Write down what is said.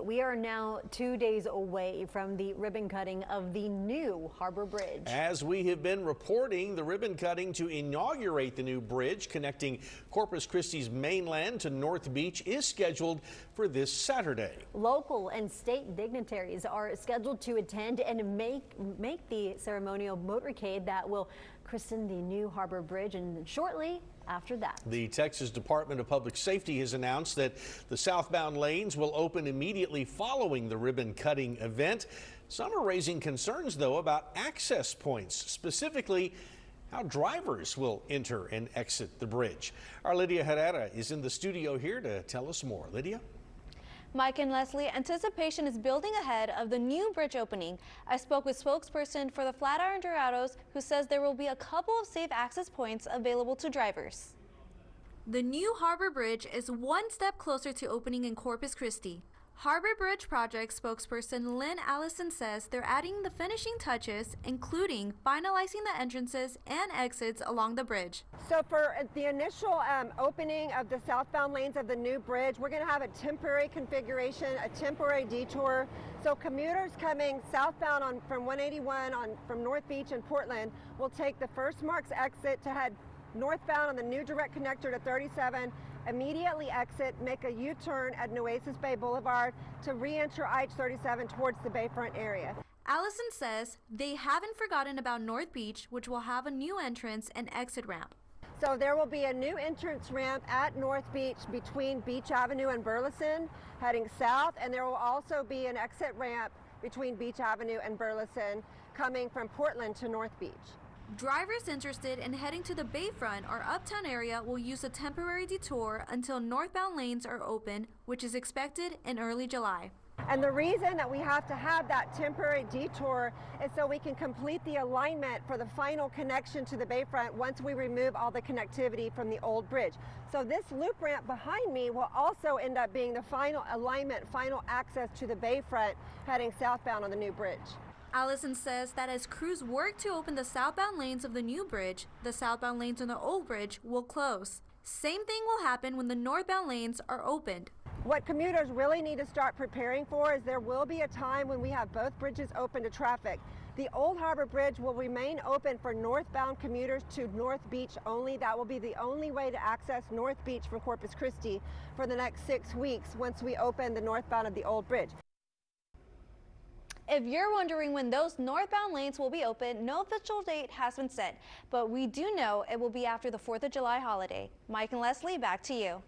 We are now 2 days away from the ribbon cutting of the new Harbor Bridge. As we have been reporting, the ribbon cutting to inaugurate the new bridge connecting Corpus Christi's mainland to North Beach is scheduled for this Saturday. Local and state dignitaries are scheduled to attend and make the ceremonial motorcade that will christen the new Harbor Bridge, and shortly after that, the Texas Department of Public Safety has announced that the southbound lanes will open immediately following the ribbon cutting event. Some are raising concerns, though, about access points, specifically how drivers will enter and exit the bridge. Our Lydia Herrera is in the studio here to tell us more. Lydia? Mike and Leslie, anticipation is building ahead of the new bridge opening. I spoke with spokesperson for the Flatiron Dragados, who says there will be a couple of safe access points available to drivers. The new Harbor Bridge is one step closer to opening in Corpus Christi. Harbor Bridge Project spokesperson Lynn Allison says they're adding the finishing touches, including finalizing the entrances and exits along the bridge. So for the initial opening of the southbound lanes of the new bridge, we're going to have a temporary configuration, a temporary detour. So commuters coming southbound from 181 from North Beach and Portland will take the first Marks exit to head northbound on the new direct connector to 37, immediately exit, make a U-turn at Nueces Bay Boulevard to re-enter IH-37 towards the Bayfront area. Allison says they haven't forgotten about North Beach, which will have a new entrance and exit ramp. So there will be a new entrance ramp at North Beach between Beach Avenue and Burleson heading south, and there will also be an exit ramp between Beach Avenue and Burleson coming from Portland to North Beach. Drivers interested in heading to the Bayfront or Uptown area will use a temporary detour until northbound lanes are open, which is expected in early July. And the reason that we have to have that temporary detour is so we can complete the alignment for the final connection to the Bayfront once we remove all the connectivity from the old bridge. So this loop ramp behind me will also end up being the final alignment, final access to the Bayfront heading southbound on the new bridge. Allison says that as crews work to open the southbound lanes of the new bridge, the southbound lanes on the old bridge will close. Same thing will happen when the northbound lanes are opened. What commuters really need to start preparing for is there will be a time when we have both bridges open to traffic. The Old Harbor Bridge will remain open for northbound commuters to North Beach only. That will be the only way to access North Beach from Corpus Christi for the next 6 weeks once we open the northbound of the old bridge. If you're wondering when those northbound lanes will be open, no official date has been set, but we do know it will be after the 4th of July holiday. Mike and Leslie, back to you.